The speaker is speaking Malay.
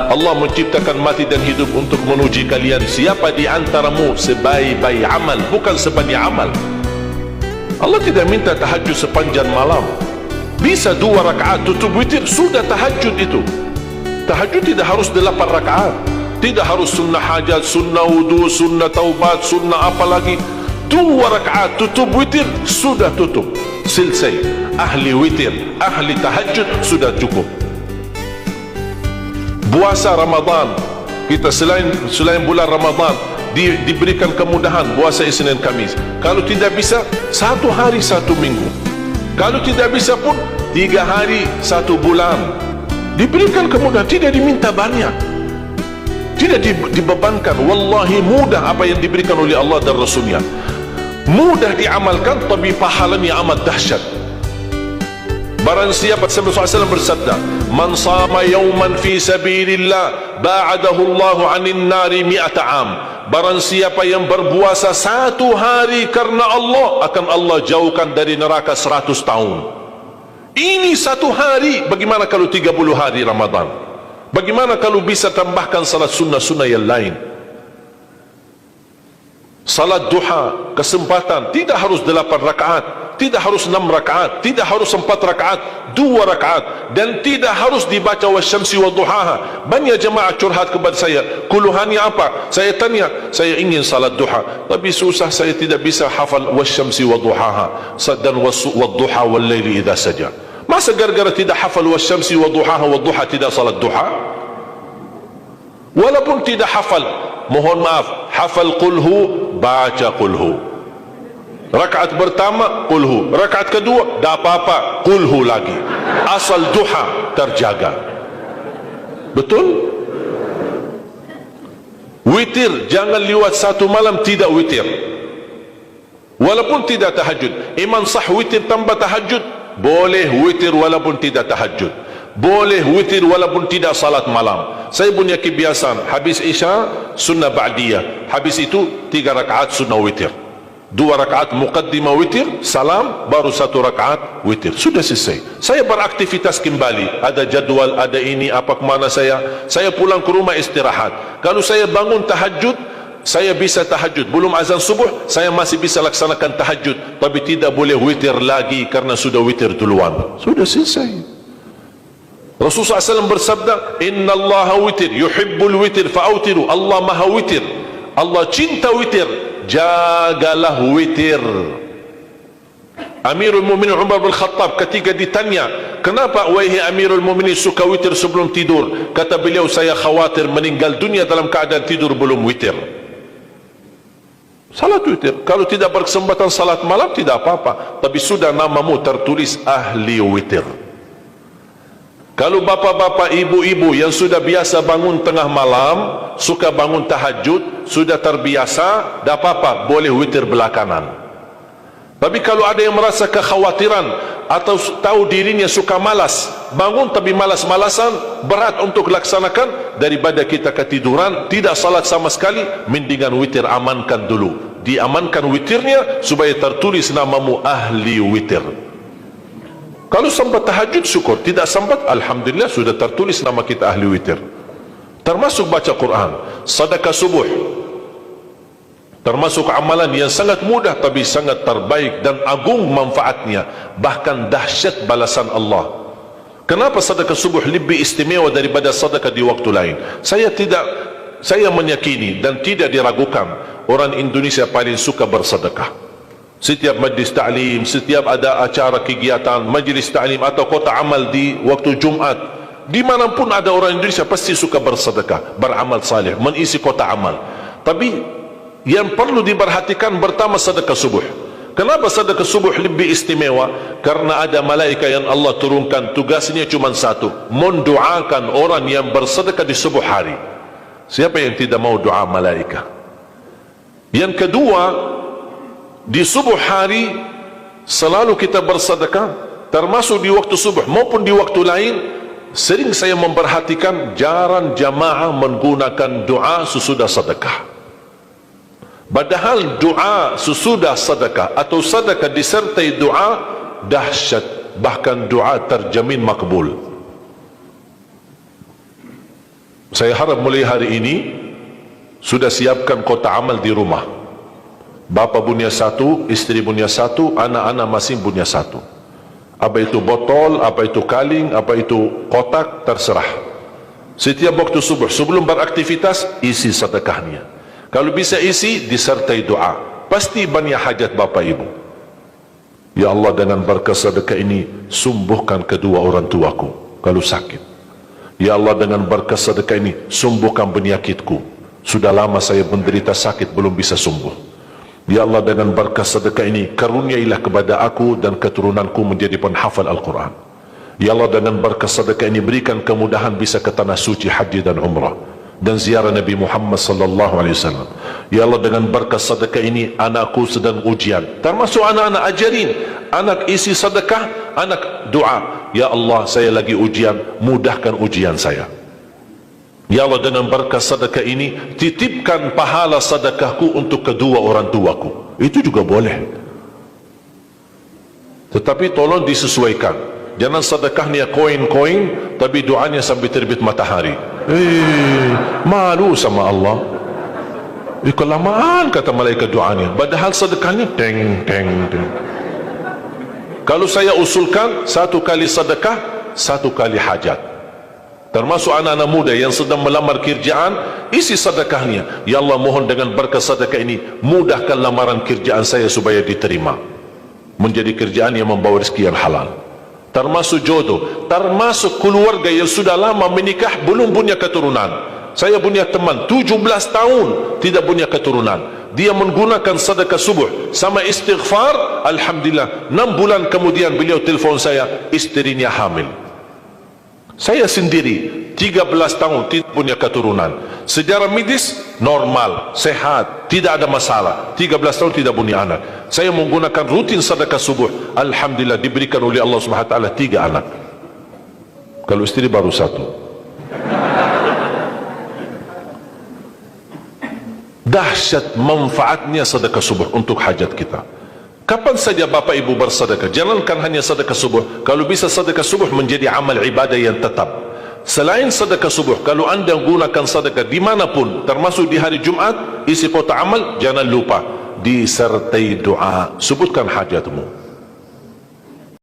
Allah menciptakan mati dan hidup untuk menguji kalian siapa di antaramu sebaik-baik amal, bukan sebanding amal. Allah tidak minta tahajud sepanjang malam. Bisa 2 rakaat tutup witir, sudah tahajud itu. Tahajud tidak harus 8 rakaat, tidak harus sunnah hajat, sunnah wudu, sunnah taubat, sunnah apa lagi. 2 rakaat tutup witir, sudah tutup, selesai. Ahli witir, ahli tahajud sudah cukup. Puasa Ramadan, kita selain bulan Ramadan diberikan kemudahan puasa Isnin Kamis. Kalau tidak bisa 1 hari 1 minggu, kalau tidak bisa pun 3 hari 1 bulan. Diberikan kemudahan, tidak diminta banyak, tidak dibebankan. Wallahi mudah apa yang diberikan oleh Allah dan Rasulnya, mudah diamalkan, tapi pahalanya amat dahsyat. Barang siapa, Rasulullah SAW bersabda, man sama yawman fi sabilillah ba'adahu Allahu 'anil nari 100 am. Barang siapa yang berpuasa 1 hari karena Allah, akan Allah jauhkan dari neraka 100 tahun. Ini 1 hari. Bagaimana kalau 30 hari Ramadan? Bagaimana kalau bisa tambahkan salat sunnah-sunnah yang lain? Salat duha, kesempatan, tidak harus 8 rakaat, tidak harus 6 rakaat, tidak harus 4 rakaat, 2 rakaat, dan tidak harus dibaca wasyamsi wa duhaha. Banyak jemaah curhat kepada saya, keluhannya apa? Saya tanya, saya ingin salat duha, tapi susah, saya tidak bisa hafal wasyamsi wa duhaha dan wadduha wal laili idza saja. Masa gara-gara tidak hafal wasyamsi wa duhaha wa duha tidak salat duha? Walaupun tidak hafal, mohon maaf, hafal qulhu, baca qulhu. Rakaat pertama qulhu, rakaat kedua dah apa-apa, qulhu lagi. Asal duha terjaga. Betul? Witir jangan lewat 1 malam tidak witir. Walaupun tidak tahajud. Iman sah witir tambah tahajud, boleh witir walaupun tidak tahajud. Boleh witir walaupun tidak salat malam. Saya punya kebiasaan, habis Isya sunnah ba'diyah, habis itu 3 rakaat sunnah witir, 2 rakaat muqaddimah witir, salam, baru 1 rakaat witir, sudah selesai. Saya beraktivitas kembali, ada jadwal, ada ini, apa kemana saya pulang ke rumah istirahat. Kalau saya bangun tahajud, saya bisa tahajud, belum azan subuh saya masih bisa laksanakan tahajud, tapi tidak boleh witir lagi karena sudah witir duluan, sudah selesai. Rasulullah SAW bersabda, Inna Allah witir, yuhibbul witir, fa'autiru. Allah maha witir, Allah cinta witir, jagalah witir. Amirul Mu'minin Umar bin Khattab ketika ditanya, kenapa wahai Amirul Mu'minin suka witir sebelum tidur? Kata beliau, saya khawatir meninggal dunia dalam keadaan tidur belum witir. Salat witir, kalau tidak berkesempatan salat malam tidak apa-apa, tapi sudah namamu tertulis ahli witir. Kalau bapak-bapak, ibu-ibu yang sudah biasa bangun tengah malam, suka bangun tahajud, sudah terbiasa, tak apa-apa, boleh witir belakangan. Tapi kalau ada yang merasa kekhawatiran atau tahu dirinya suka malas, bangun tapi malas-malasan, berat untuk laksanakan, daripada kita ketiduran, tidak salat sama sekali, mendingan witir amankan dulu. Diamankan witirnya supaya tertulis namamu ahli witir. Kalau sempat tahajud syukur, tidak sempat alhamdulillah sudah tertulis nama kita ahli witir. Termasuk baca Quran, sedekah subuh, termasuk amalan yang sangat mudah tapi sangat terbaik dan agung manfaatnya, bahkan dahsyat balasan Allah. Kenapa sedekah subuh lebih istimewa daripada sedekah di waktu lain? Saya meyakini dan tidak diragukan, orang Indonesia paling suka bersedekah. Setiap majlis ta'lim, setiap ada acara kegiatan majlis ta'lim atau kota amal di waktu Jumat, dimanapun ada orang Indonesia pasti suka bersedekah, beramal saleh, mengisi kota amal. Tapi yang perlu diperhatikan pertama sedekah subuh. Kenapa sedekah subuh lebih istimewa? Karena ada malaikat yang Allah turunkan, tugasnya cuma satu, mendoakan orang yang bersedekah di subuh hari. Siapa yang tidak mau doa malaikat? Yang kedua, di subuh hari selalu kita bersedekah, termasuk di waktu subuh maupun di waktu lain. Sering saya memperhatikan jarang jamaah menggunakan doa sesudah sedekah. Padahal doa sesudah sedekah atau sedekah disertai doa dahsyat, bahkan doa terjamin makbul. Saya harap mulai hari ini sudah siapkan kotak amal di rumah. Bapa punya satu, istri punya satu, anak-anak masing punya satu. Apa itu botol, apa itu kaling, apa itu kotak, terserah. Setiap waktu subuh sebelum beraktivitas, isi sedekahnya. Kalau bisa isi disertai doa. Pasti banyak hajat bapa ibu. Ya Allah, dengan berkat sedekah ini sembuhkan kedua orang tuaku kalau sakit. Ya Allah, dengan berkat sedekah ini sembuhkan penyakitku. Sudah lama saya menderita sakit belum bisa sembuh. Ya Allah, dengan berkat sedekah ini karuniailah kepada aku dan keturunanku menjadi penghafal Al-Quran. Ya Allah, dengan berkat sedekah ini berikan kemudahan bisa ke tanah suci haji dan umrah dan ziarah Nabi Muhammad sallallahu alaihi wasallam. Ya Allah, dengan berkat sedekah ini anakku sedang ujian, termasuk anak-anak ajarin, anak isi sedekah, anak doa. Ya Allah, saya lagi ujian, mudahkan ujian saya. Ya Allah, dengan berkat sedekah ini titipkan pahala sedekahku untuk kedua orang tuaku. Itu juga boleh, tetapi tolong disesuaikan. Jangan sedekahnya koin-koin tapi doanya sampai terbit matahari. Malu sama Allah. Kelamaan kata malaikat doanya, padahal sedekahnya teng teng teng. Kalau saya usulkan, satu kali sedekah, satu kali hajat. Termasuk anak-anak muda yang sedang melamar kerjaan, isi sedekahnya. Ya Allah, mohon dengan berkat sedekah ini mudahkan lamaran kerjaan saya supaya diterima, menjadi kerjaan yang membawa rezeki yang halal. Termasuk jodoh, termasuk keluarga yang sudah lama menikah belum punya keturunan. Saya punya teman 17 tahun tidak punya keturunan. Dia menggunakan sedekah subuh sama istighfar, alhamdulillah 6 bulan kemudian beliau telefon saya, istrinya hamil. Saya sendiri 13 tahun tidak punya keturunan. Sejarah medis normal, sehat, tidak ada masalah. 13 tahun tidak punya anak. Saya menggunakan rutin sedekah subuh, alhamdulillah diberikan oleh Allah Subhanahu wa taala 3 anak. Kalau istri baru 1. Dahsyat manfaatnya sedekah subuh untuk hajat kita. Kapan saja Bapak Ibu bersedekah, jangankan hanya sedekah subuh. Kalau bisa sedekah subuh menjadi amal ibadah yang tetap. Selain sedekah subuh, kalau anda gunakan sedekah dimanapun, termasuk di hari Jumat, isi kotak amal, jangan lupa disertai doa. Sebutkan hajatmu.